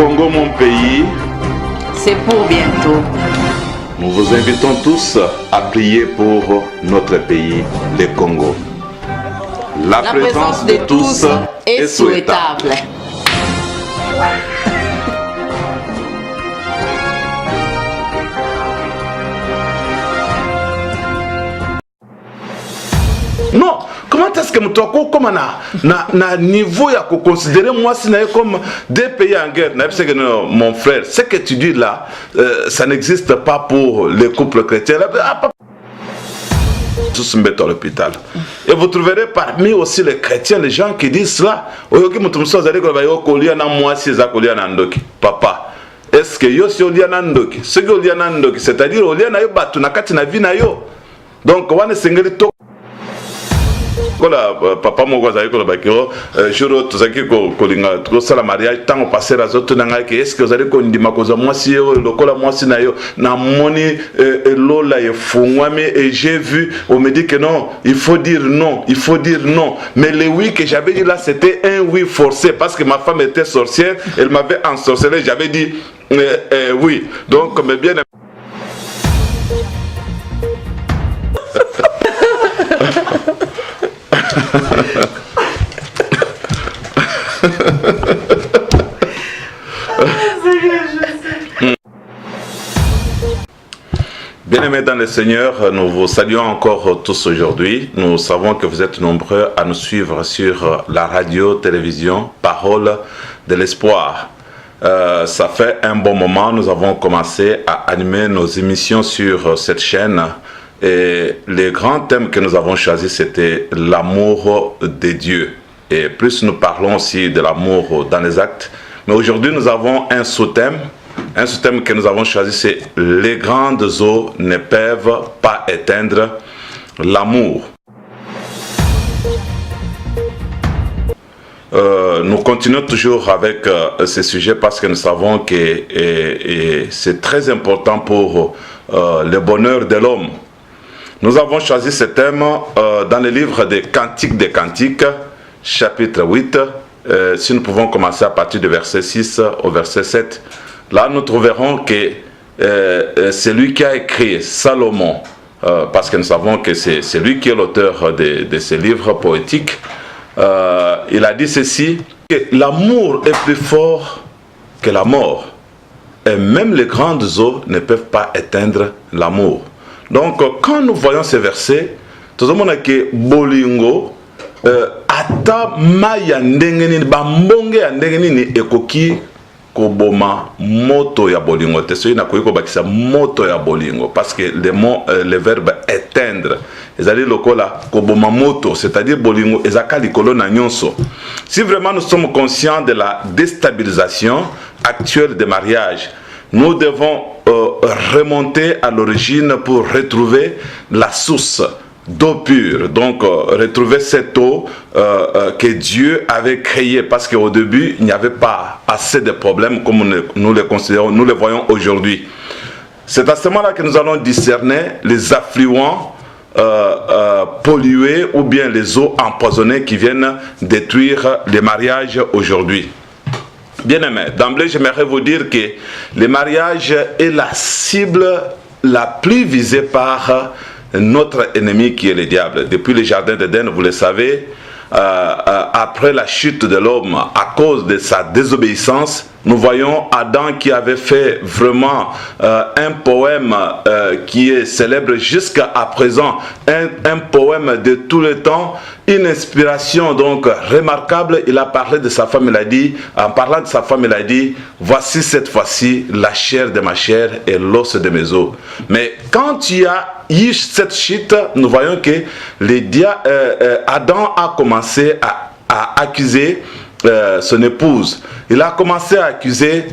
Congo, mon pays, c'est pour bientôt. Nous vous invitons tous à prier pour notre pays, le Congo. La présence de tous est souhaitable. Non, comment est-ce que nous sommes comme na niveau à considérer moi si comme des pays en guerre? Mon frère, ce que tu dis là, ça n'existe pas pour les couples chrétiens. Tous me mettent à l'hôpital. Et vous trouverez parmi aussi les chrétiens, les gens qui disent cela. Papa, est-ce que yo si olianandoki? Ce que olianandoki, c'est-à-dire olianayo nakati na vie na yo. Donc wane sengeli to papa moko azali koloba kiro jour tozaki kolinga tosala mariage tango passer azoto nanga ke est-ce que ozali kondima koza mwasi lokola mwasi na yo na moni lola efungwami et j'ai vu on me dit que non, il faut dire non, il faut dire non, mais le oui que j'avais dit là c'était un oui forcé parce que ma femme était sorcière, elle m'avait ensorcelé, j'avais dit oui. Donc mais bien Bien-aimés dans le Seigneur, nous vous saluons encore tous aujourd'hui. Nous savons que vous êtes nombreux à nous suivre sur la radio, télévision, Parole de l'Espoir. Ça fait un bon moment, nous avons commencé à animer nos émissions sur cette chaîne. Et le grand thème que nous avons choisi, c'était l'amour de Dieu. Et plus nous parlons aussi de l'amour dans les actes. Mais aujourd'hui, nous avons un sous-thème. Un sous-thème que nous avons choisi, c'est « Les grandes eaux ne peuvent pas éteindre l'amour ». Nous continuons toujours avec ce sujet parce que nous savons que c'est très important pour le bonheur de l'homme. Nous avons choisi ce thème dans le livre des Cantiques des Cantiques, chapitre 8. Si nous pouvons commencer à partir du verset 6 au verset 7. Là, nous trouverons que c'est lui qui a écrit Salomon, parce que nous savons que c'est lui qui est l'auteur de ces livres poétiques. Il a dit ceci, que l'amour est plus fort que la mort. Et même les grandes eaux ne peuvent pas éteindre l'amour. Donc, quand nous voyons ces versets, tout le monde a que bolingo, ata maya ndengeni, bambonge ya ndengeni ekoki koboma moto ya bolingo. Tesoyi na koyiko bakisa moto ya bolingo, parce que le verbe éteindre, ezali lokola koboma moto, c'est-à-dire bolingo ezaka likolo na nyonso. Si vraiment nous sommes conscients de la déstabilisation actuelle des mariages, nous devons remonter à l'origine pour retrouver la source d'eau pure. Donc, retrouver cette eau que Dieu avait créée. Parce qu'au début, il n'y avait pas assez de problèmes comme nous les considérons, nous les voyons aujourd'hui. C'est à ce moment-là que nous allons discerner les affluents pollués ou bien les eaux empoisonnées qui viennent détruire les mariages aujourd'hui. Bien-aimés, d'emblée, j'aimerais vous dire que le mariage est la cible la plus visée par notre ennemi qui est le diable. Depuis le jardin d'Éden, vous le savez, après la chute de l'homme, à cause de sa désobéissance, nous voyons Adam qui avait fait vraiment un poème qui est célèbre jusqu'à présent, un poème de tout le temps, une inspiration donc remarquable. Il a parlé de sa femme, il a dit, en parlant de sa femme, il a dit, voici cette fois-ci la chair de ma chair et l'os de mes os. Mais quand il y a eu cette chute, nous voyons que Adam a commencé à accuser son épouse. Il a commencé à accuser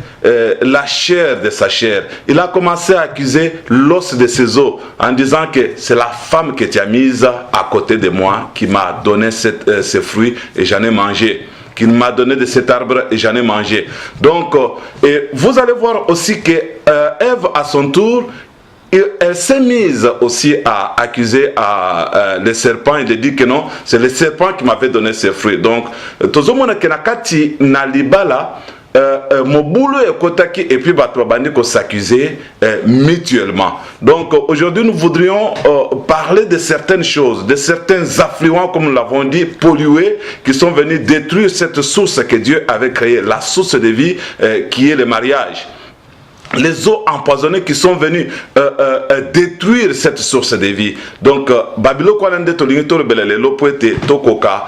la chair de sa chair. Il a commencé à accuser l'os de ses os en disant que c'est la femme que tu as mise à côté de moi qui m'a donné ces fruits et j'en ai mangé. Qu'il m'a donné de cet arbre et j'en ai mangé. Donc, et vous allez voir aussi que Ève à son tour, elle s'est mise aussi à accuser le serpent. Il a dit que non, c'est le serpent qui m'avait donné ses fruits. Donc, tout le monde qui n'a pas nalibala, Mobulu et Kotaki et puis Batouabani qu'on s'accuser mutuellement. Donc aujourd'hui nous voudrions parler de certaines choses, de certains affluents comme nous l'avons dit, pollués, qui sont venus détruire cette source que Dieu avait créée, la source de vie qui est le mariage. Les eaux empoisonnées qui sont venues détruire cette source de vie. Donc, Babylone Kwalende Tolingito le Belelelo Poete Tokoka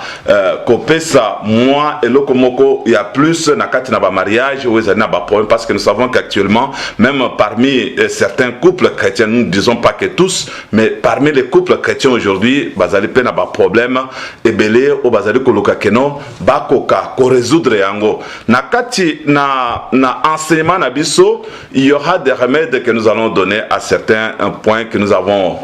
Kopesa moi et Lokomoko il y a plus nakati na ba mariage ou na ba problème parce que nous savons qu'actuellement même parmi certains couples chrétiens, nous ne disons pas que tous, mais parmi les couples chrétiens aujourd'hui, bazali pe na ba problème et belé ou bazali koloka keno bakoka ko résoudre yango nakati na enseignement na biso. Il y aura des remèdes que nous allons donner à certains points que nous avons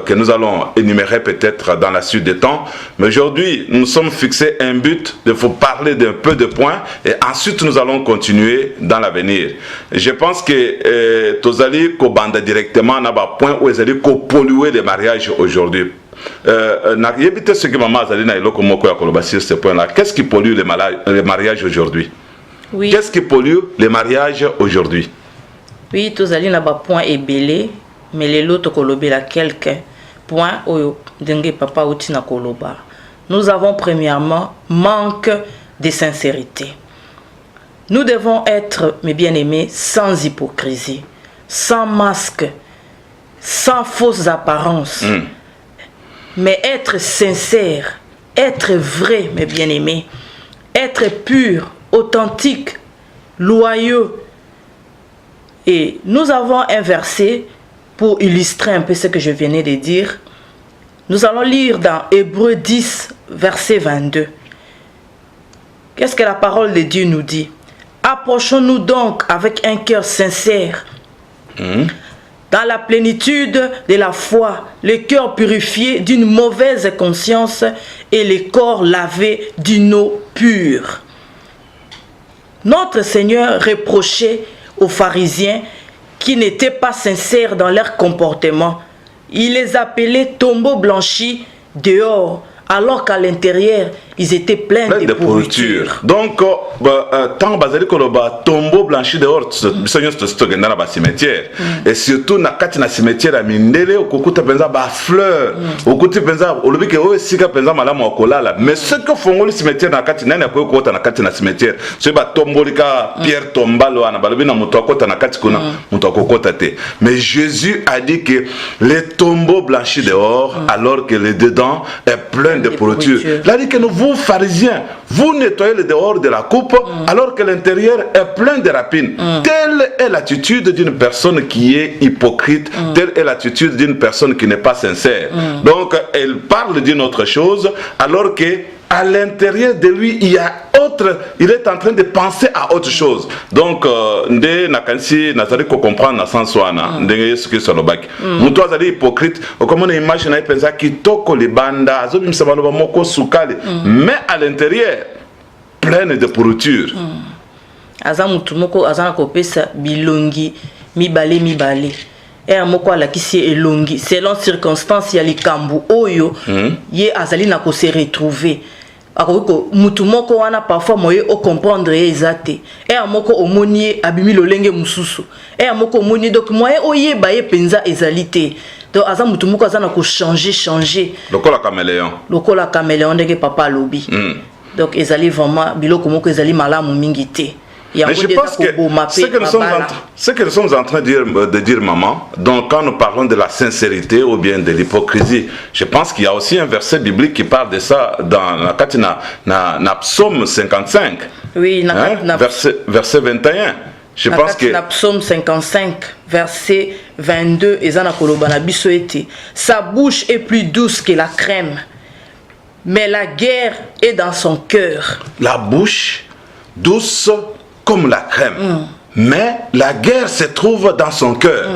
que nous allons énumérer peut-être dans la suite des temps. Mais aujourd'hui, nous sommes fixés un but de vous parler d'un peu de points et ensuite nous allons continuer dans l'avenir. Je pense que Tozali Kobanda directement n'a pas point où ils allaient polluer les mariages aujourd'hui. Ce que maman Azalina et Lokomoko a collaboré sur ce point-là. Qu'est-ce qui pollue les mariages aujourd'hui? Oui. Qu'est-ce qui pollue les mariages aujourd'hui? Oui, Tozali n'a pas point ébélé, mais les lots kolobela quelques points au dengue papa outina koloba. Nous avons premièrement manque de sincérité. Nous devons être, mes bien-aimés, sans hypocrisie, sans masque, sans fausses apparences, mais être sincère, être vrai, mes bien-aimés, être pur, authentique, loyaux. Et nous avons un verset pour illustrer un peu ce que je venais de dire. Nous allons lire dans Hébreux 10, verset 22. Qu'est-ce que la parole de Dieu nous dit? Approchons-nous donc avec un cœur sincère, dans la plénitude de la foi, le cœur purifié d'une mauvaise conscience et le corps lavé d'une eau pure. Notre Seigneur reprochait aux pharisiens qui n'étaient pas sincères dans leur comportement. Il les appelait tombeaux blanchis dehors, alors qu'à l'intérieur, ils étaient pleins de pourriture. Donc, tant basé que le tombeau blanchi dehors, c'est cimetière. Et surtout, na cimetière à Mindele, au coucou penza ba fleur, au coucou penza, au lobby que oh sika penza malama okolala. Mais ce que font le cimetière na katina na ko kota na cimetière, c'est ba tombolika pierre tombalo ana balobi na muto akota na katikuna muto akokota te. Mais Jésus a dit que les tombeaux blanchis dehors, alors que le dedans est plein de pourriture. Il a dit que vous pharisiens, vous nettoyez le dehors de la coupe alors que l'intérieur est plein de rapines. Telle est l'attitude d'une personne qui est hypocrite, telle est l'attitude d'une personne qui n'est pas sincère. Donc elle parle d'une autre chose alors que à l'intérieur de lui il y a il est en train de penser à autre chose. Donc nde nakansi nazali ko comprendre na sens wana ndenge Yesu Kristo lobaki mutu azali hypocrite comment on imagine ay penza kitoko libanda azobimisa baloba moko sukali mais à l'intérieur pleine de pourriture. Aza mutu moko azana kopesa bilongi mibale et moko alakisi elongi selon circonstances ya likambu oyo ye azali na ko se retrouver. Ako mutu moko wana parfois moye o comprendre ezate et amoko omoni abimi lolenge mususu et amoko omoni donc moye oyeba ye penza ezalité donc aza mutu moko azana ko changer lokola caméléon ndenge papa lobi donc ezali vraiment biloko moko ezali malamu mingi te. Mais je pense que ce que nous sommes en train de dire maman, donc quand nous parlons de la sincérité ou bien de l'hypocrisie, je pense qu'il y a aussi un verset biblique qui parle de ça dans la Katina, na Psaume 55, oui, verset 21. Je pense que Psaume 55, verset 22, sa bouche est plus douce que la crème, mais la guerre est dans son cœur. La bouche douce comme la crème, mais la guerre se trouve dans son cœur.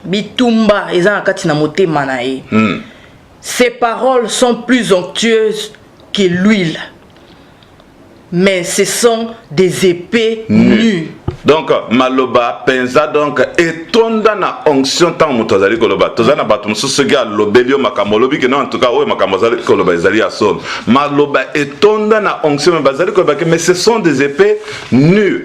Bitumba Ses paroles sont plus onctueuses que l'huile, mais ce sont des épées nues. Donc maloba penza donc etonda na onction tant mutozali koloba tozana batum so ga lobelio makambo lobi que non en tout cas ouais makambo zali koloba ezali asol maloba etonda na onction bazali koloba mais ce sont des épées nues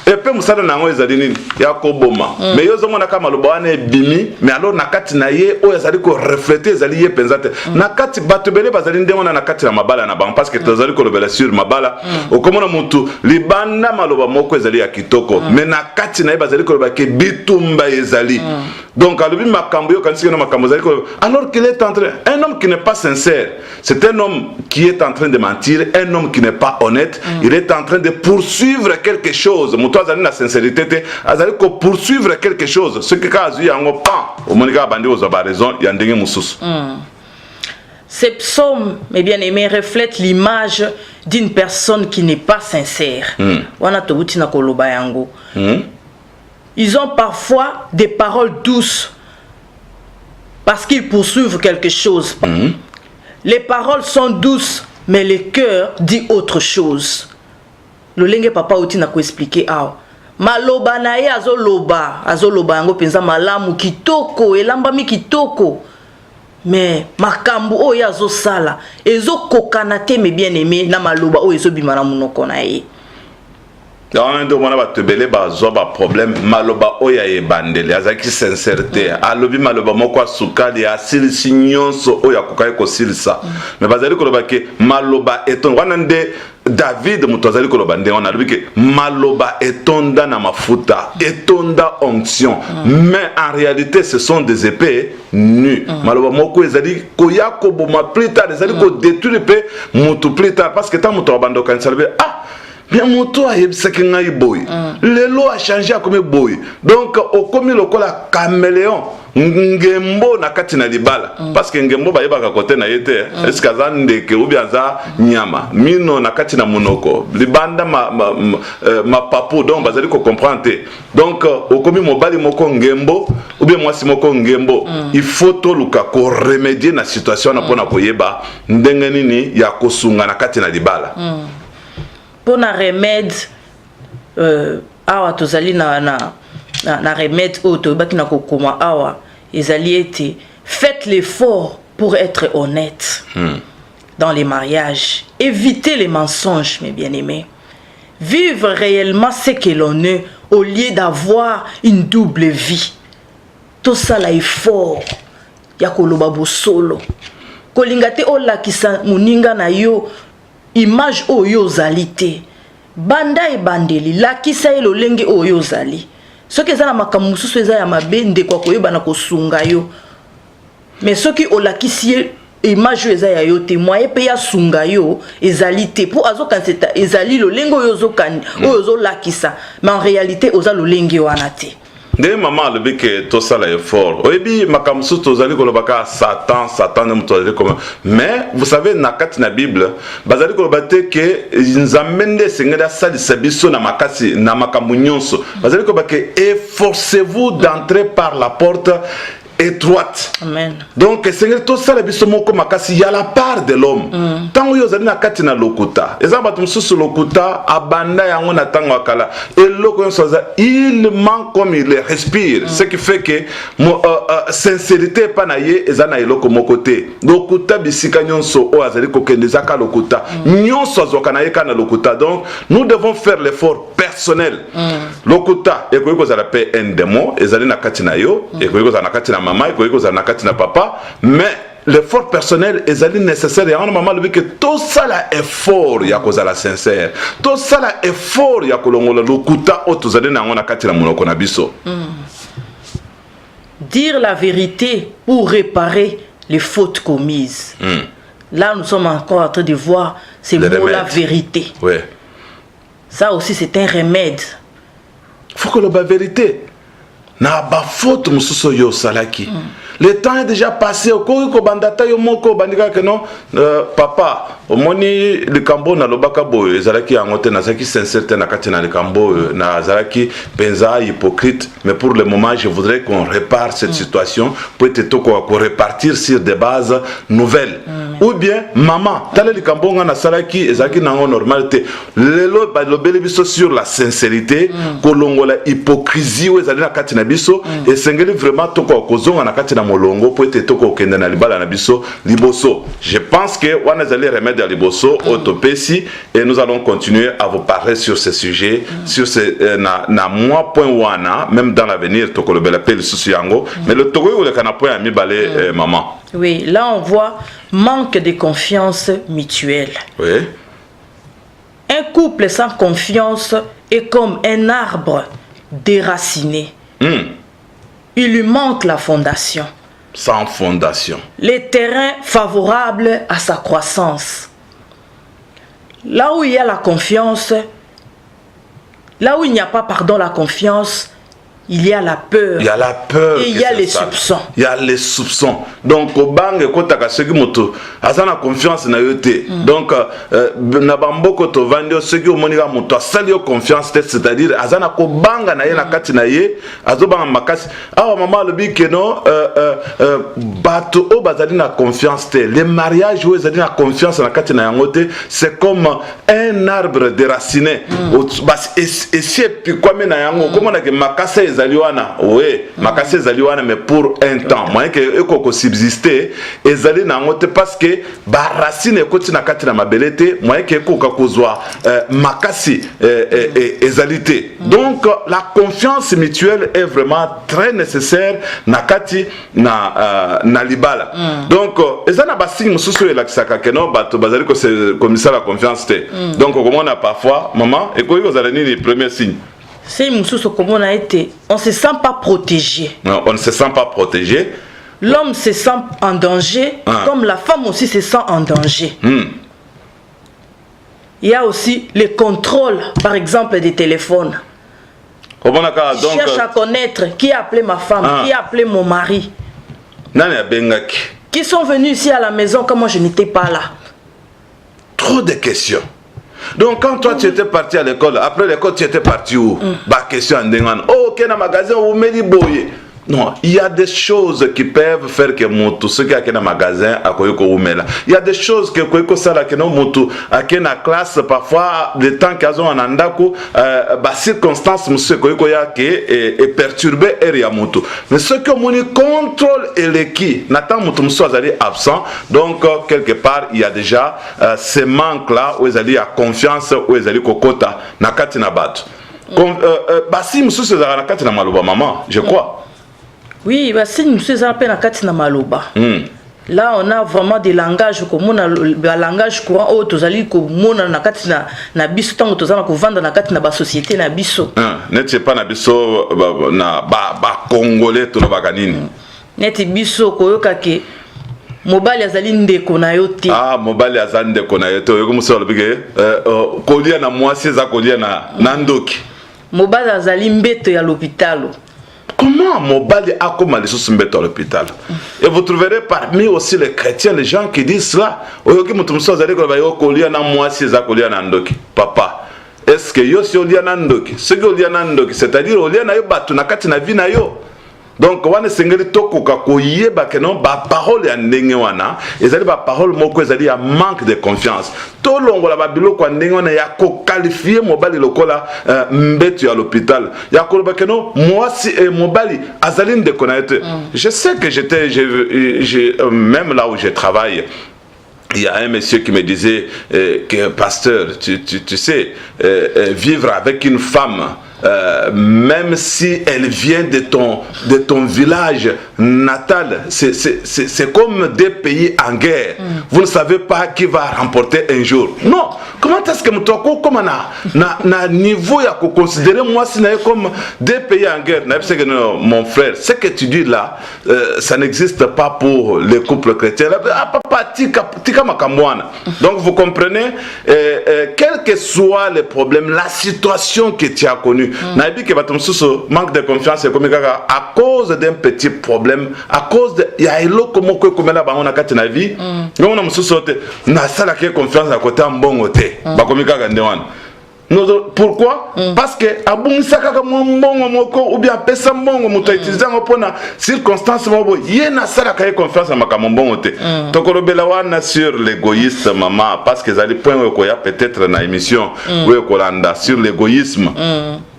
épée musala nango ezali nini ya koboma mais yo zomona kama maloba wana bimi mais alors na kati na ye o ezali ko refléter ezali ye penza te na kati batubele bazali ndemona na kati na mabala na bango parce que tozali kolobela sur mabala okomona mutu libanda maloba moko ezali ya kitoko mais na kati na bazali koloba ke bitumba ezali donc alobi makambo yo kanisi na makambo ezali koloba alors qu'il est en train un homme qui n'est pas sincère c'est un homme qui est en train de mentir un homme qui n'est pas honnête il est en train de poursuivre quelque chose mutu azali na sincérité te azali ko poursuivre quelque chose ce que kazu yango pan au monika bandi ozo ba raison ya ndenge mususu. Ces psaumes, mes bien-aimés, reflètent l'image d'une personne qui n'est pas sincère. Ils ont parfois des paroles douces parce qu'ils poursuivent quelque chose. Les paroles sont douces, mais le cœur dit autre chose. Le lingue papa outi na ko expliquer ah. Maloba na ye azoloba yango penza malamu kitoko elambami kitoko. Mais makambu o ya zo sala ezo kokanate me bien aimé na maloba o ezo bimana munoko na ye. On ndo mona batebele bazo ba problème maloba o ya ebandele azaki sincérité alobi maloba moko asukali asilisi nyonso o ya kokai ko silisa mais bazali koloba ke maloba eton wana nde David mutozali koloba nde on alobi ke maloba etonda na mafuta etonda onction mais en réalité ce sont des épées nues maloba moko ezali koya ko boma plus tard ezali ko détruire pe mutu plus tard parce que tant mutu abando kan salbe ah mais moto a yebisaki ngai boy lelo a changé comme boy donc au komi lokola caméléon ngembo na kati na libala parce que ngembo ba yebaka côté na yete est-ce que azande ke ubiaza nyama mino na kati na monoko libanda ma papo donc bazali ko comprendre donc au komi mobali moko ngembo ou bien mwasi moko ngembo il faut to luka ko remédier na situation na pona ko yeba ndenge nini ya kosunga na kati na libala. Pour un remède, awa tozali na remède auto bakina kokoma awa ezali été faites l'effort pour être honnête dans les mariages, évitez les mensonges mes bien-aimés, vivre réellement ce que l'on est au lieu d'avoir une double vie. Tout ça là effort ya koloba bosolo kolingate olakisa muninga na yo image oyo zalité banda e bandeli lakisa elo lenge oyo zali soki ezala makamususu eza ya mabende kwa koyeba na kosunga yo mais soki olakisi image eza ya yo te moye pe ya sunga yo ezalité pour azokanseta ezali lo lenge oyo zokani oyo zolakisa mais en réalité oza lo lenge wana te. Dès maman le bique tout ça là est fort. Oui, ma comme sous tous allez kolobaka Satan ne m'tolère comme. Mais vous savez na kat na Bible, bazali kolobate que nzamende sengeda sali sabiso na makasi na makamunyonso. Bazali kolobake efforcez-vous d'entrer par la porte étroite. Amen. Donc Seigneur tout ça la biso moko makasi ya la part de l'homme. Tango yo zali na kati na lokuta. Ezaba tumsusu lokuta abanda yango na tango akala. Et loko yosoza il manque comme il respire. Ce qui fait que sincérité pa na ye ezana eloko moko te. Lokuta bisika nyonso o azali kokendeza ka lokuta. Nyonso azokana ye kana lokuta. Donc nous devons faire l'effort personnel. Lokuta ekoyiko za la paix un démon ezali na kati na yo ekoyiko za na kati na mama ekoyiko za na kati na papa mais l'effort personnel est nécessaire et en maman le que tout ça là effort ya kozala sincère tout ça là effort ya kolongola lokuta o tozali na ngona kati na monoko na biso. Dire la vérité pour réparer les fautes commises. Là nous sommes encore en train de voir ces mots la vérité. Oui. Ça aussi c'est un remède. Faut que la vérité na ba faute mususo yo salaki. Le temps est déjà passé. Ko bandata yo moko bandika que non papa omoni le cambo na lobaka boy ezalaki angote na zaki sincérité na katina le cambo na zalaki penza hypocrite mais pour le moment je voudrais qu'on répare cette situation pour être toko ko repartir sur des bases nouvelles. ou bien maman tala likambonga na salaki ezaki nango normalité lelo ba lobeli biso sur la sincérité kolongola hypocrisie ou ezali na kati na biso et sengeli vraiment toko kozonga na kati na molongo po ete toko okende na libala na biso liboso. Je pense que wana ezali remède ya liboso autopesi et nous allons continuer à vous parler sur ce sujet sur ce na moi point wana même dans l'avenir toko lobela pel susu yango mais le toko yo le kana point ami balé maman. Oui, là on voit manque de confiance mutuelle. Oui. Un couple sans confiance est comme un arbre déraciné. Il lui manque la fondation. Sans fondation. Les terrains favorables à sa croissance. Là où il y a la confiance, là où il n'y a pas, la confiance, il y a la peur. Il y a la peur. Et il y a les soupçons. Il y a les soupçons. Donc, au bang, quand tu as ce qui moto, azana confiance na yote. Donc, na bamboko to vandi ce qui au moniga moto, sali confiance, c'est-à-dire azana ko banga na ye na kati na ye, azobanga makasi. Ah maman le bi que non, bato o bazali na confiance te. Les mariages où bazali na confiance na kati na yangote, c'est comme un arbre déraciné. Et si puis comme na yango, comment na ke makasa ezaliwana, oui, makasa ezaliwana mais pour un temps. Moi que eko subsister ezali na ngote parce que ba racine ekoti na kati na mabelete moyen ke ko kozwa makasi ezalité. Donc la confiance mutuelle est vraiment très nécessaire na kati na libala. Donc ezana ba signe mususu elakisaka ke no bato bazali ko se commissaire la confiance te. Donc comme on a parfois maman et ko yo zalani les premiers signes. C'est mususu comme on a été, on se sent pas protégé. Non, on ne se sent pas protégé. L'homme se sent en danger, comme la femme aussi se sent en danger. Il y a aussi le contrôle, par exemple, des téléphones. Je cherche à connaître qui a appelé ma femme, qui a appelé mon mari. Qui sont venus ici à la maison quand moi je n'étais pas là. Trop de questions. Donc quand toi tu étais parti à l'école, après l'école tu étais parti où? Bah question en dengan. Oh, quel magasin où me dit boye. Non, il y a des choses qui peuvent faire que moto, ce qui a un magasin à Koyoko Oumela. Il y a des choses que Koyoko Sala que non moto, à la classe, parfois, le temps qu'ils ont en andako, circonstances, monsieur Koyoko ya est perturbé et ya moto. Mais ce que mon contrôle et les qui, n'attend moto soit allé absent, donc quelque part, il y a déjà ces manques-là où ils allaient à confiance, où ils allaient kokota, nakati na bat. Si monsieur c'est à nakati na maluba maman, je crois. Oui, si nous sommes appelés à Katina Maloba. Là, on a vraiment des langages comme on a le langage courant. Oh, tu as dit que mon na Katina na biso tant que tu as vendre na Katina ba société na biso. N'est-ce pas na biso na ba congolais to na baganini. N'est-ce biso koyoka ke mobali azali ndeko na yo te. Ah, mobali azali ndeko na yo te. Yo muso lobike kolia na mwasi za kolia na ndoki. Mobali azali mbeto ya l'hôpital. Comment Mobali a comme les sous à l'hôpital? Et vous trouverez parmi aussi les chrétiens, les gens qui disent cela. Papa, est-ce que yo si olianandoki? Ce que olianandoki, c'est-à-dire olianayo na kati na vie na yo. Donc wana sengeli toko kakoyeba que non ba parole ya ndenge wana ezali ba parole moko ezali ya manque de confiance to longola ba biloko ndenge wana ya ko qualifier mobali lokola mbetu ya l'hôpital ya ko ba que non moi si mobali azali ndeko na yote. Je sais que j'étais même là où je travaille. Il y a un monsieur qui me disait que pasteur, tu sais, vivre avec une femme, même si elle vient de ton village natal, c'est comme des pays en guerre. Vous ne savez pas qui va remporter un jour. Non. Comment est-ce que comment na niveau ya considérer moi si comme des pays en guerre? Mon frère, ce que tu dis là, ça n'existe pas pour les couples chrétiens. Papa, tika makamwana. Donc vous comprenez, quel que soit le problème, la situation que tu as connue, manque de confiance à cause d'un petit problème, à cause de il y a comme la bango na kati na vie, on a mususu na sala ke confiance à côté en bon côté, ba komika gande wana. Pourquoi? Parce que abungisaka mbongo moko ou bien pesa mbongo muto utiliser ngopona circonstance mobo yena sala kaye confiance à makambo te. Tokolobela wana sur l'égoïsme maman parce que zali point ko ya peut-être na émission ou kolanda sur l'égoïsme.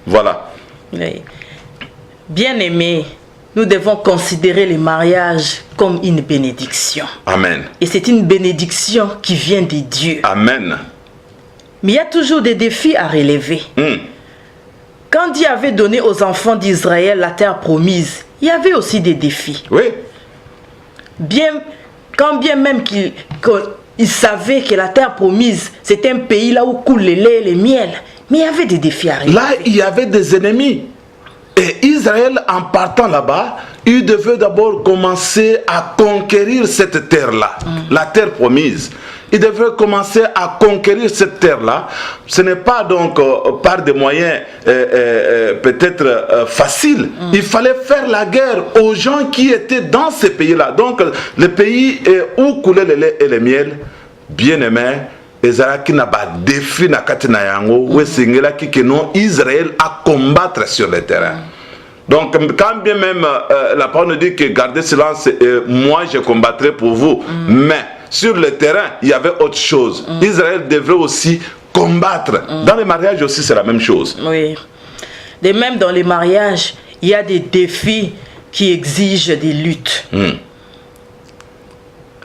Voilà. Oui. Bien-aimés, nous devons considérer le mariage comme une bénédiction. Amen. Et c'est une bénédiction qui vient de Dieu. Amen. Mais il y a toujours des défis à relever. Quand Dieu avait donné aux enfants d'Israël la terre promise, il y avait aussi des défis. Oui. Quand bien même qu'ils savaient que la terre promise, c'était un pays là où coule le lait et le miel, mais il y avait des défis à relever. Là, il y avait des ennemis. Et Israël, en partant là-bas, il devait d'abord commencer à conquérir cette terre-là, la terre promise. Il devait commencer à conquérir cette terre-là. Ce n'est pas donc par des moyens peut-être faciles. Il fallait faire la guerre aux gens qui étaient dans ces pays-là. Donc, le pays où coulait le lait et le miel, bien aimé, ezalaki na ba défi na kati na yango we singelaki que non Israël à combattre sur le terrain. Donc quand bien même la parole nous dit que gardez silence, moi je combattrai pour vous, mais sur le terrain il y avait autre chose. Israël devrait aussi combattre. Dans les mariages aussi c'est la même chose. Oui. De même dans les mariages, il y a des défis qui exigent des luttes.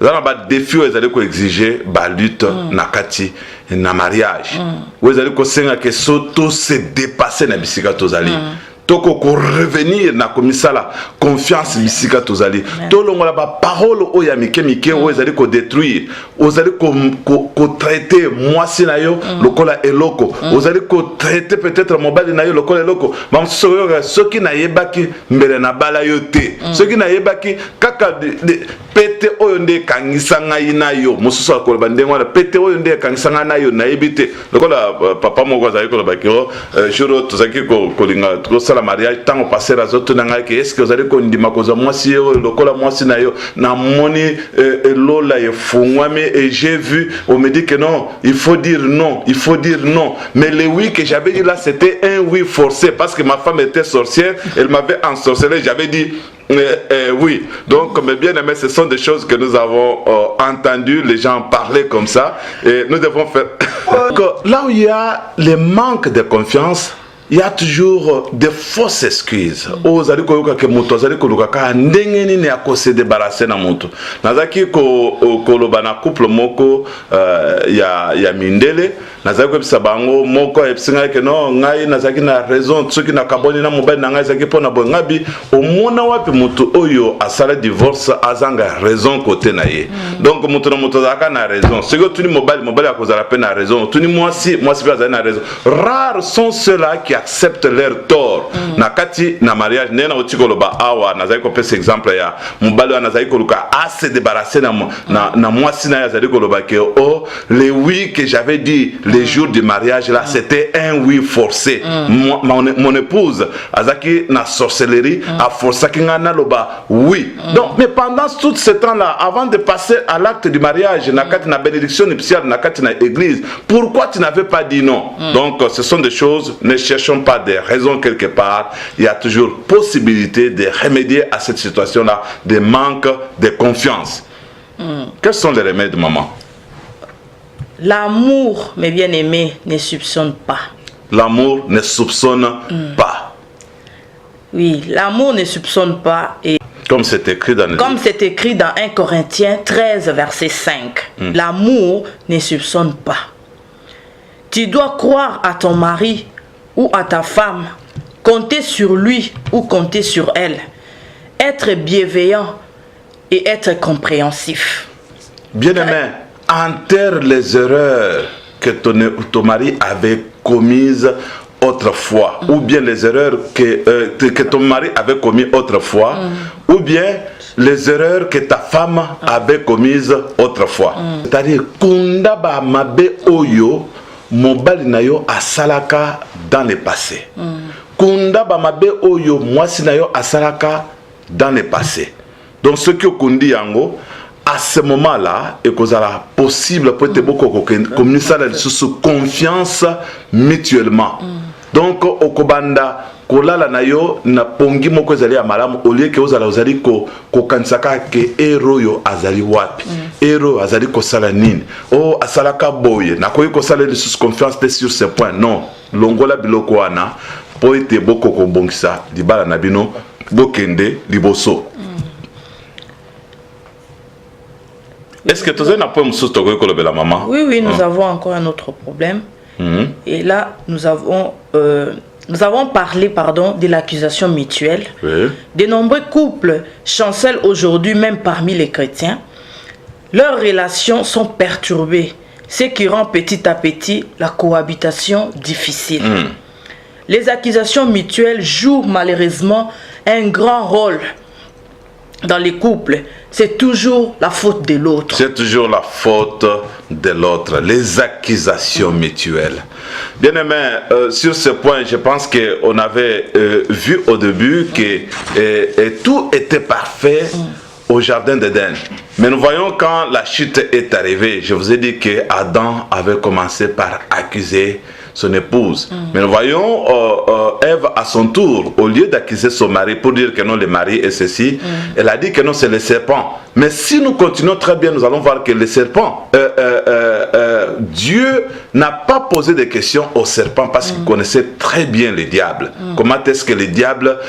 Là, on a des défis où ils allaient exiger la lutte nakati na mariage. Où ils allaient que soto se dépasser na bisika tozali. Toko ko revenir na komisa la confiance bisika tozali. To longola ba parole o ya mike o ezali ko détruire. Ozali ko traiter mwasi na yo lokola eloko. Ozali ko traiter peut-être mobile na yo lokola eloko. Mam soki na yebaki mbele na bala yo te. Soki na yebaki kaka pete oyo nde kangisa ngai na yo. Mosusu akoloba ndengo na pete oyo nde kangisa ngai na yo na yebite. Lokola papa moko azali ko bakiro juro tozaki ko linga ko la mariage tant au passé razoto nanga ke est-ce que vous allez kondima koza mwasi yo lokola mwasi na yo na moni lola ye fungwame et j'ai vu on me dit que non il faut dire non mais le oui que j'avais dit là c'était un oui forcé parce que ma femme était sorcière elle m'avait ensorcelé j'avais dit oui, donc mais bien aimé, ce sont des choses que nous avons entendues, les gens parlaient comme ça, et nous devons faire. Là où il y a le manque de confiance, il y a toujours des fausses excuses. Ozali koyoka ke moto azali koluka ka ndenge nini akose débarrasser na moto. Nazaki ko loba na couple moko ya mindele, nazaki ko bisabango moko epsinga ke no ngai nazaki na raison tsoki na kaboni na mobile na ngai zaki pona bongabi omona wapi moto oyo asala divorce azanga raison côté na ye. Donc moto na moto zaka na raison. Ce que tu ni mobile akozala pe na raison. Tu ni mwasi pe azali na raison. Rares sont ceux-là qui acceptent leur tort. Nakati na mariage nena otikoloba awa nazali ko pesa exemple ya mobali wa nazali koluka a se débarrasser na mwasi na yazali koloba ke oh les oui que j'avais dit les jours du mariage là c'était un oui forcé. Mon épouse azaki na sorcellerie a forcé kinga na loba oui. Donc mais pendant tout ce temps là avant de passer à l'acte du mariage nakati na bénédiction nuptiale nakati na église pourquoi tu n'avais pas dit non? Donc ce sont des choses, ne cherchons pas des raisons quelque part, il y a toujours possibilité de remédier à cette situation là de manque de confiance. Quels sont les remèdes maman? L'amour, mes bien-aimés, ne soupçonne pas. L'amour ne soupçonne pas. Oui, l'amour ne soupçonne pas. Et comme c'est écrit dans 1 Corinthiens 13, verset 5. L'amour ne soupçonne pas. Tu dois croire à ton mari ou à ta femme, compter sur lui ou compter sur elle, être bienveillant et être compréhensif. Bien-aimé, enterre les erreurs que ton mari avait commises autrefois, ou bien les erreurs que ton mari avait commises autrefois, ou bien les erreurs que ta femme avait commises autrefois. C'est-à-dire, kundaba mabe oyo, mobali na yo asalaka dans le passé. Kundaba mabe oyo, mwasi na yo asalaka dans le passé. Donc, ce que kundi yango, à ce moment-là, et que ça possible pour être beaucoup comme ça sous confiance mutuellement. Donc au Kobanda kolala na yo na pongi moko ezali ya malamu au lieu que ozali ko kansaka ke ero yo azali wapi ero azali ko sala nini o asalaka boye na koyi ko sala sous confiance sur ce point. Non, longola biloko wana po ete boko ko bongisa libala na bino bokende liboso. Est-ce que tu as un point de la maman? Oui, nous avons encore un autre problème. Et là, nous avons parlé de l'accusation mutuelle. Oui. De nombreux couples chancellent aujourd'hui, même parmi les chrétiens. Leurs relations sont perturbées, ce qui rend petit à petit la cohabitation difficile. Les accusations mutuelles jouent malheureusement un grand rôle dans les couples. C'est toujours la faute de l'autre. C'est toujours la faute de l'autre. Les accusations mutuelles. Bien aimé, sur ce point, je pense qu'on avait vu au début que tout était parfait au jardin d'Éden. Mais nous voyons quand la chute est arrivée, je vous ai dit que Adam avait commencé par accuser son épouse. Mais nous voyons Ève à son tour, au lieu d'accuser son mari pour dire que non, le mari est ceci, elle a dit que non, c'est le serpent. Mais si nous continuons très bien, nous allons voir que le serpent, Dieu n'a pas posé de questions au serpent parce qu'il connaissait très bien le diable. Comment est-ce que le diable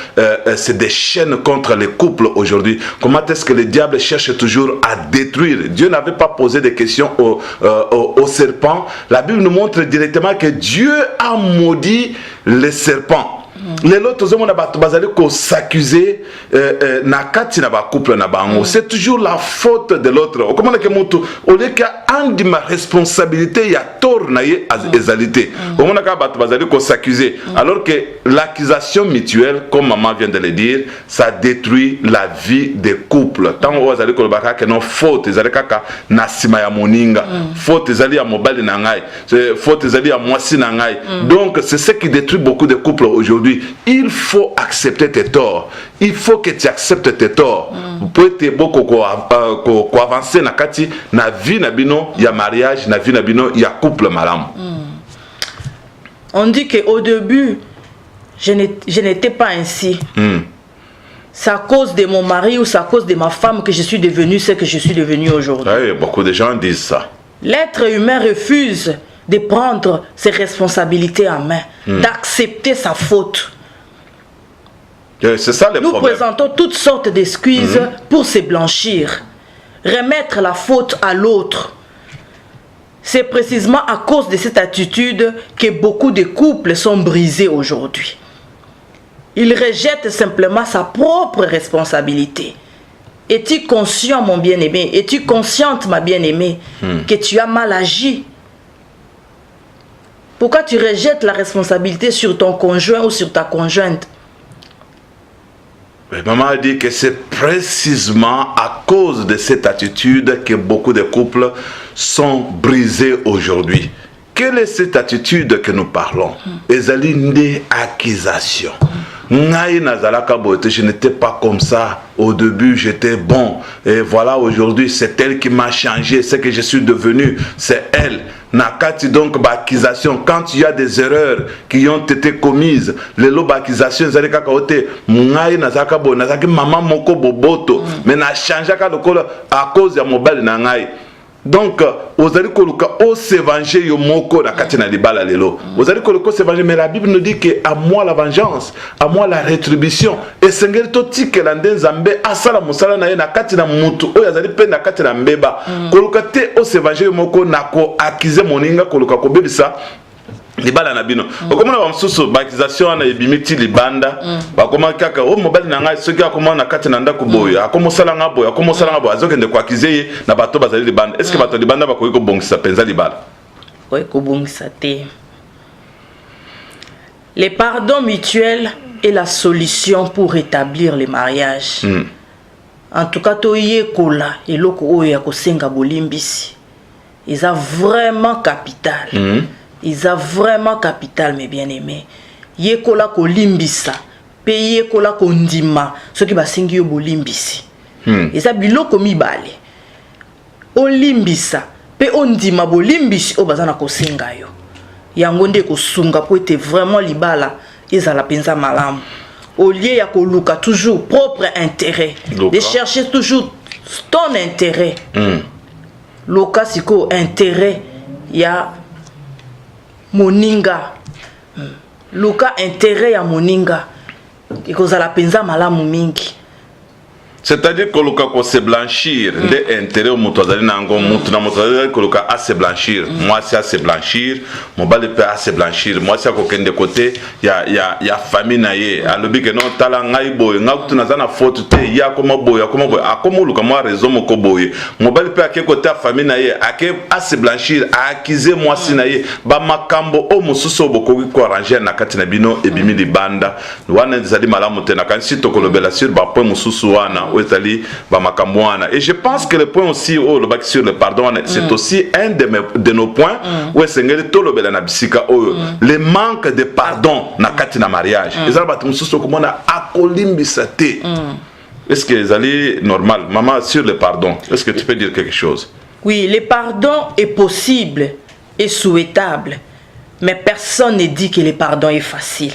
se déchaîne contre les couples aujourd'hui? Comment est-ce que le diable cherche toujours à détruire? Dieu n'avait pas posé de questions au serpent. La Bible nous montre directement que Dieu a maudit le serpent. C'est toujours la faute de l'autre. Au lieu qu'il y a une responsabilité, il y a tort égalité. Alors que l'accusation mutuelle, comme maman vient de le dire, ça détruit la vie des couples. Tant que non faute, faute donc c'est ce qui détruit beaucoup de couples aujourd'hui. Il faut accepter tes torts. Il faut que tu acceptes tes torts. Pour être beaucoup avancer na kati na vie na bino ya mariage, na vie na bino ya couple malam. On dit que au début je n'étais pas ainsi. C'est à cause de mon mari ou c'est à cause de ma femme que je suis devenue ce que je suis devenue aujourd'hui. Oui, beaucoup de gens disent ça. L'être humain refuse de prendre ses responsabilités en main, d'accepter sa faute. C'est ça le problème. Nous présentons toutes sortes d'excuses pour se blanchir, remettre la faute à l'autre. C'est précisément à cause de cette attitude que beaucoup de couples sont brisés aujourd'hui. Il rejette simplement sa propre responsabilité. Es-tu conscient, mon bien-aimé? Es-tu consciente, ma bien-aimée, que tu as mal agi? Pourquoi tu rejettes la responsabilité sur ton conjoint ou sur ta conjointe? Mais maman a dit que c'est précisément à cause de cette attitude que beaucoup de couples sont brisés aujourd'hui. Quelle est cette attitude que nous parlons? Ezali des accusations. Je n'étais pas comme ça. Au début, j'étais bon. Et voilà, aujourd'hui, c'est elle qui m'a changé. Ce que je suis devenu, c'est elle. Nakati donc accusation. Quand il y a des erreurs qui ont été commises, les lots d'accusation, ils allaient kaote. Mungai nazaka bo, nazaki maman moko boboto. Mais na changé à cause de mobile nangai. Donc, vous allez s'évanger yomoko na katina libala lelo. Vous allez s'évanger, mais la Bible nous dit que à moi la vengeance, à moi la rétribution. Et sengel toti que l'ande zambe asala musala na ye na katina mutu. O yazali pe na katina mbeba. Koluka te o s'évanger yomoko na ko accuser moninga koluka ko bebisa. Libala na bino okomona ba msusu ba accusation na ebimiti libanda ba koma kaka o mobali na ngai soki akoma na kati na ndako boyo akomosala nga boyo azokende ko accuser na bato bazali libanda. Est-ce que bato libanda ba koyi ko bongisa penza libala? Oui, ko bongisa te. Les pardons mutuels est la solution pour rétablir les mariages. En tout cas toye kola eloko oyo ya kosenga bolimbisi. Ils ont vraiment capital. Ils ont vraiment capital, mes bien-aimés. Yekola ko limbisa, paye kola ko ndima, ce qui va singi yo bolimbisi. Ils ont biloko mibale. olimbisa pe ondima bolimbisi o bazana kosenga yo yango nde kosunga po ete vraiment libala ezala penza malamu au lieu ya koluka toujours propre intérêt de chercher toujours ton intérêt loka siko intérêt ya moninga loka intérêt ya moninga ikozala penza malamu mingi. C'est-à-dire que le se blanchir, les intérêts au moutouazali nango, moutouazali moutouazali que le cas à se blanchir, moi c'est à se blanchir, mon bal peut à se blanchir, moi c'est à qu'aucun de côté, y a famille naïe, à l'objet que non tala ngai boy, ngai tu n'as pas faute te, y a comment boy, à comment le comment raison mon coboy, mon bal peut à quel côté famille naïe, à se blanchir, à acquiser moi si naïe, ba makambo o mususo boko ko arranger na katina bino et bimi di banda, wana zali malamu te na kan si to ko le bela sur ba point mususu wana. Et je pense que le point aussi sur le pardon, c'est aussi un de nos points où le manque de pardon na katina mariage. Est-ce que c'est normal? Maman, sur le pardon, est-ce que tu peux dire quelque chose? Oui, le pardon est possible et souhaitable, mais personne ne dit que le pardon est facile.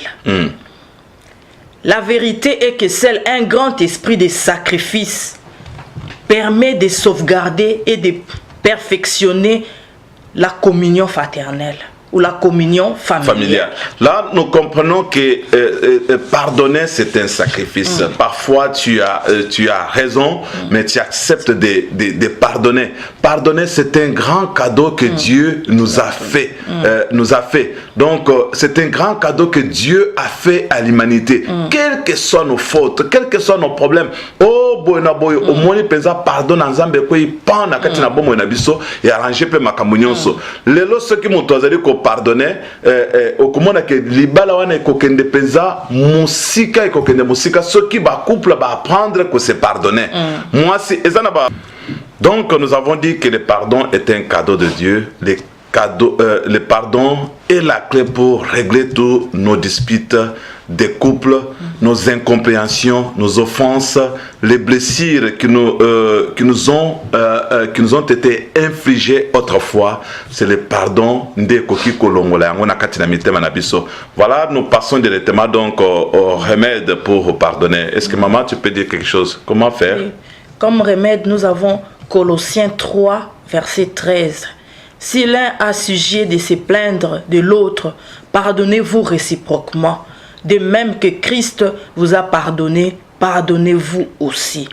La vérité est que seul un grand esprit de sacrifice permet de sauvegarder et de perfectionner la communion fraternelle ou la communion familiale. Là, nous comprenons que pardonner, c'est un sacrifice. Parfois, tu as raison, mais tu acceptes de pardonner. Pardonner, c'est un grand cadeau que Dieu nous a fait. Donc, c'est un grand cadeau que Dieu a fait à l'humanité. Quelles que soient nos fautes, quels que soient nos problèmes, oh, boy, au moins, il peut pardonner en Zambie, il prend la katina bomo et nabiso et arranger pe makamunionso. Les lots ceux qui m'ont dit qu'on pardonnait, au commande que libala wana kokende penza musika et kokende musika, ceux qui ba couple ba apprendre que c'est pardonner. Moi, c'est donc nous avons dit que le pardon est un cadeau de Dieu. Le pardon est la clé pour régler tous nos disputes des couples, nos incompréhensions, nos offenses, les blessures qui nous ont été infligées autrefois. C'est le pardon de Koki Kolongola. Voilà, nous passons directement donc au remède pour pardonner. Est-ce que maman, tu peux dire quelque chose? Comment faire? Oui. Comme remède, nous avons Colossiens 3, verset 13. Si l'un a sujet de se plaindre de l'autre, pardonnez-vous réciproquement. De même que Christ vous a pardonné, pardonnez-vous aussi.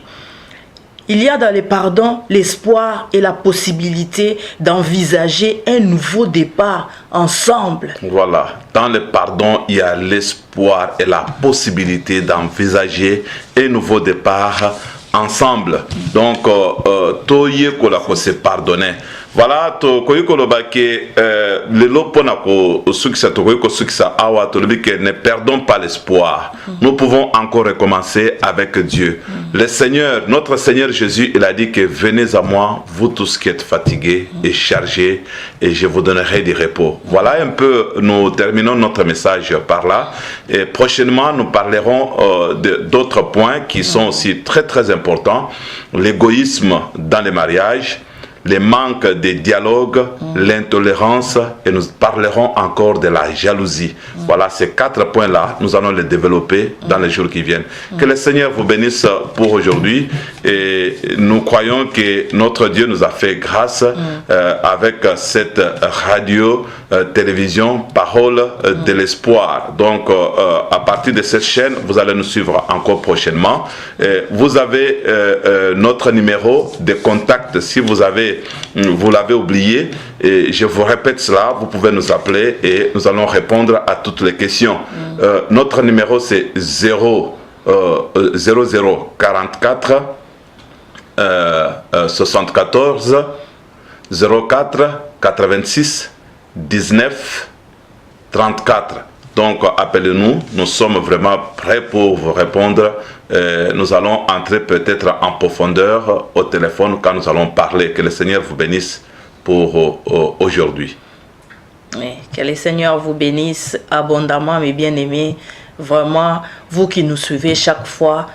Il y a dans le pardon l'espoir et la possibilité d'envisager un nouveau départ ensemble. Voilà, dans le pardon, il y a l'espoir et la possibilité d'envisager un nouveau départ ensemble. Donc, toye kola ko se pardonner. Voilà, to koyiko lobake le lopona ko sukisa to koyiko sukisa awa to lobike ne perdons pas l'espoir. Nous pouvons encore recommencer avec Dieu. Le Seigneur, notre Seigneur Jésus, il a dit que venez à moi, vous tous qui êtes fatigués et chargés, et je vous donnerai du repos. Voilà un peu, nous terminons notre message par là. Et prochainement, nous parlerons d'autres points qui sont aussi très très importants. L'égoïsme dans les mariages, le manque de dialogue, l'intolérance, et nous parlerons encore de la jalousie. Voilà, ces 4 points-là, nous allons les développer dans les jours qui viennent. Que le Seigneur vous bénisse pour aujourd'hui, et nous croyons que notre Dieu nous a fait grâce avec cette radio, télévision, parole de l'espoir. Donc, à partir de cette chaîne, vous allez nous suivre encore prochainement. Vous avez notre numéro de contact si vous l'avez oublié, et je vous répète cela, vous pouvez nous appeler et nous allons répondre à toutes les questions. Notre numéro c'est 0044 74 04 86 19 34. Donc appelez-nous, nous sommes vraiment prêts pour vous répondre. Nous allons entrer peut-être en profondeur au téléphone quand nous allons parler. Que le Seigneur vous bénisse pour aujourd'hui. Que le Seigneur vous bénisse abondamment, mes bien-aimés. Vraiment, vous qui nous suivez chaque fois,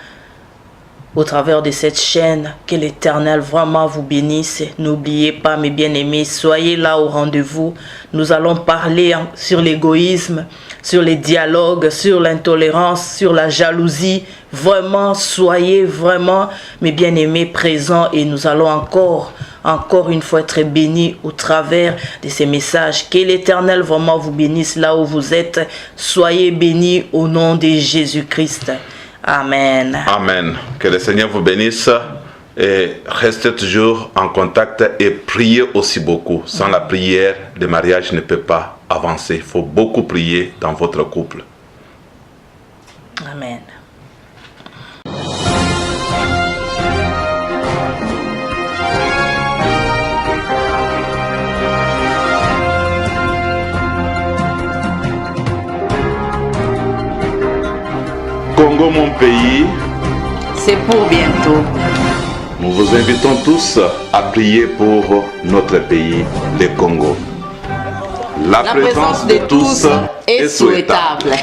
au travers de cette chaîne. Que l'Éternel vraiment vous bénisse. N'oubliez pas, mes bien-aimés, soyez là au rendez-vous. Nous allons parler sur l'égoïsme, sur les dialogues, sur l'intolérance, sur la jalousie. Vraiment, soyez vraiment, mes bien-aimés, présents et nous allons encore une fois être bénis au travers de ces messages. Que l'Éternel vraiment vous bénisse là où vous êtes. Soyez bénis au nom de Jésus-Christ. Amen. Amen. Que le Seigneur vous bénisse et restez toujours en contact et priez aussi beaucoup. Sans la prière, le mariage ne peut pas avancer. Il faut beaucoup prier dans votre couple. Amen. Congo, mon pays, c'est pour bientôt. Nous vous invitons tous à prier pour notre pays, le Congo. La présence de tous est souhaitable.